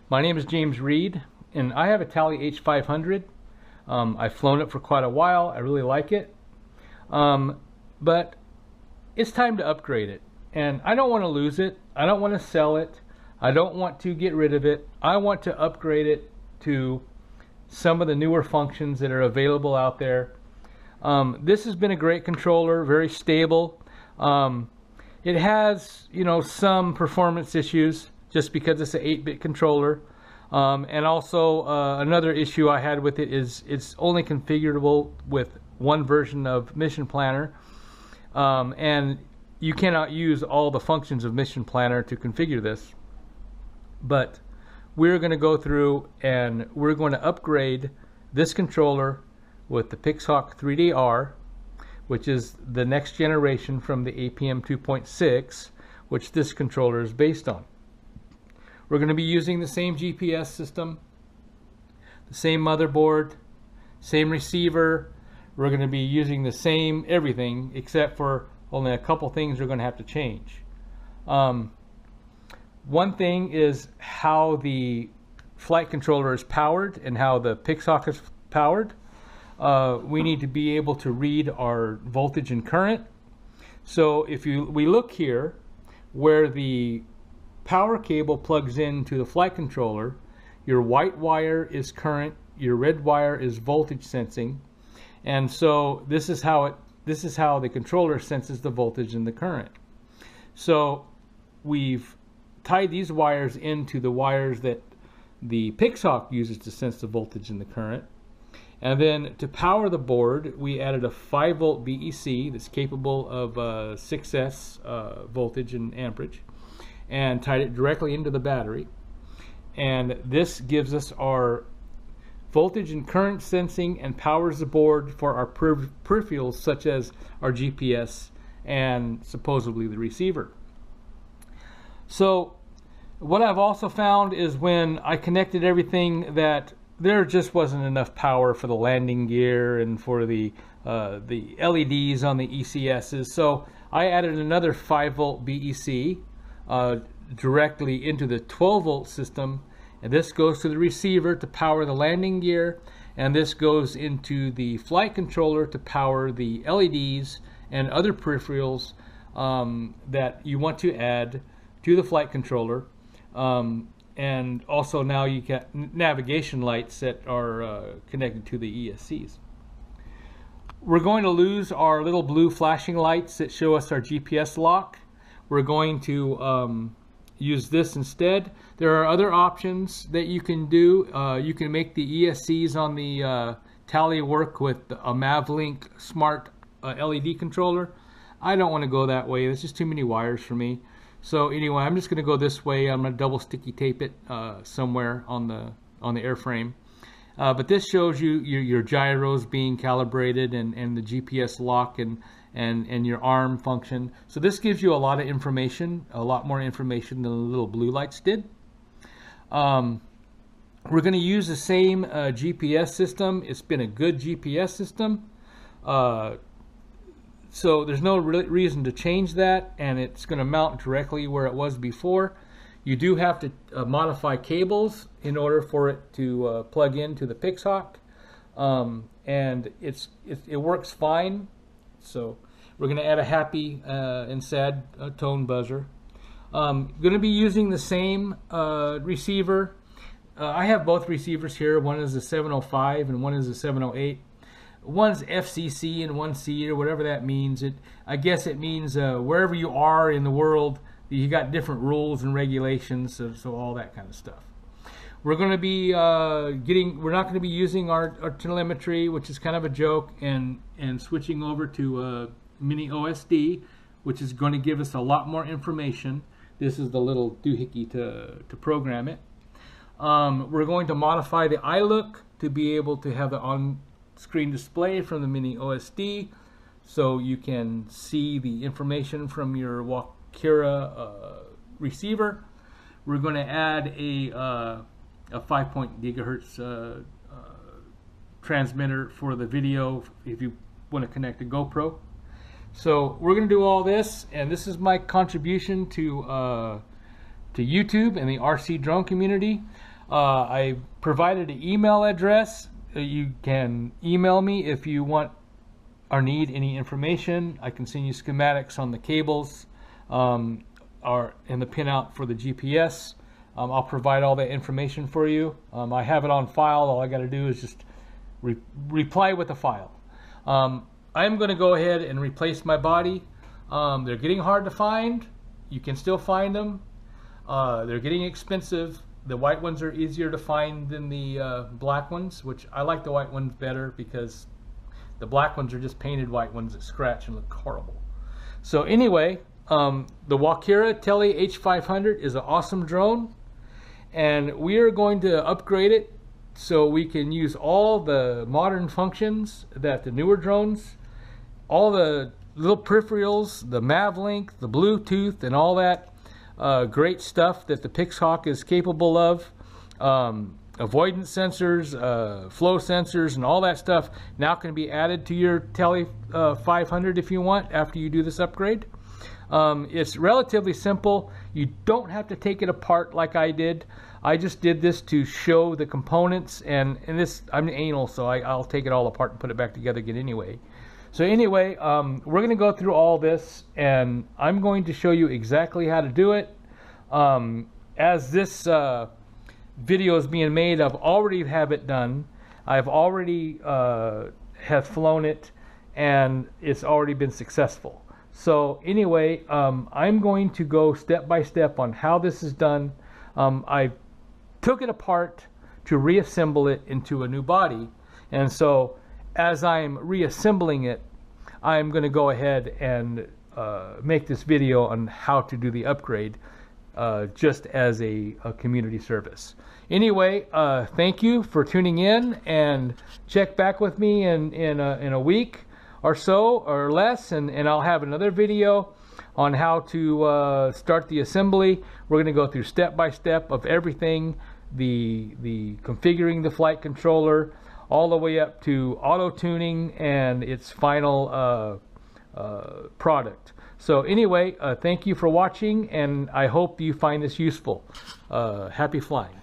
My name is James Reed, and I have a TALI H500. I've flown it for quite a while. I really like it. But it's time to upgrade it. And I don't want to lose it. I don't want to sell it. I don't want to get rid of it. I want to upgrade it to some of the newer functions that are available out there. This has been a great controller, very stable. It has, some performance issues just because it's an 8-bit controller. And also another issue I had with it is it's only configurable with one version of Mission Planner. And you cannot use all the functions of Mission Planner to configure this. But we're going to go through and we're going to upgrade this controller with the Pixhawk 3DR, which is the next generation from the APM 2.6, which this controller is based on. We're going to be using the same GPS system, the same motherboard, same receiver. We're going to be using the same everything, except for only a couple things we're going to have to change. One thing is how the flight controller is powered and how the Pixhawk is powered. We need to be able to read our voltage and current. So if we look here where the power cable plugs into the flight controller, your white wire is current, your red wire is voltage sensing, and so this is how the controller senses the voltage and the current. So we've tied these wires into the wires that the Pixhawk uses to sense the voltage and the current. And then to power the board, we added a 5-volt BEC that's capable of 6S voltage and amperage, and tied it directly into the battery. And this gives us our voltage and current sensing and powers the board for our peripherals, such as our GPS and supposedly the receiver. So what I've also found is when I connected everything that there just wasn't enough power for the landing gear and for the LEDs on the ECSs. So I added another 5-volt BEC directly into the 12-volt system, and this goes to the receiver to power the landing gear, and this goes into the flight controller to power the LEDs and other peripherals that you want to add to the flight controller. And also now you get navigation lights that are connected to the ESCs. We're going to lose our little blue flashing lights that show us our GPS lock. We're going to use this instead. There are other options that you can do. You can make the ESCs on the TALI work with a Mavlink smart LED controller. I don't want to go that way. There's just too many wires for me. So anyway, I'm just going to go this way. I'm going to double sticky tape it somewhere on the airframe. But this shows you your gyros being calibrated and the GPS lock and your arm function. So this gives you a lot of information, a lot more information than the little blue lights did. We're going to use the same GPS system. It's been a good GPS system. So there's no reason to change that, and it's going to mount directly where it was before. You do have to modify cables in order for it to plug into the Pixhawk, and it works fine. So we're going to add a happy and sad tone buzzer. Going to be using the same receiver. I have both receivers here. One is a 705 and one is a 708. One's FCC and one's C, or whatever that means. I guess it means wherever you are in the world, you got different rules and regulations, so all that kind of stuff. We're going to be we're not going to be using our telemetry, which is kind of a joke, and switching over to mini OSD, which is going to give us a lot more information. This is the little doohickey to program it. We're going to modify the iLook to be able to have the on-screen display from the mini OSD, so you can see the information from your Wakira receiver. We're going to add a 5 gigahertz transmitter for the video if you want to connect a GoPro. So we're going to do all this, and this is my contribution to YouTube and the RC drone community. I provided an email address. You can email me if you want or need any information. I can send you schematics on the cables and the pinout for the GPS. I'll provide all that information for you. I have it on file. All I got to do is just reply with a file. I'm going to go ahead and replace my body. They're getting hard to find. You can still find them. They're getting expensive. The white ones are easier to find than the black ones, which I like the white ones better because the black ones are just painted white ones that scratch and look horrible. So anyway, the Wakira TALI H500 is an awesome drone, and we are going to upgrade it so we can use all the modern functions that the newer drones, all the little peripherals, the Mavlink, the Bluetooth, and all that great stuff that the Pixhawk is capable of. Avoidance sensors, flow sensors, and all that stuff now can be added to your TALI 500 if you want after you do this upgrade. It's relatively simple. You don't have to take it apart like I did. I just did this to show the components, and this, I'm anal, so I'll take it all apart and put it back together again anyway. So anyway, we're going to go through all this, and I'm going to show you exactly how to do it. As this video is being made, I've already have it done. I've already have flown it, and it's already been successful. So anyway, I'm going to go step by step on how this is done. I took it apart to reassemble it into a new body, and so as I'm reassembling it, I'm going to go ahead and make this video on how to do the upgrade just as a community service. Anyway, thank you for tuning in, and check back with me in a week or so or less, and I'll have another video on how to start the assembly. We're going to go through step by step of everything, the configuring the flight controller, all the way up to auto tuning and its final product. So anyway, thank you for watching, and I hope you find this useful. Happy flying.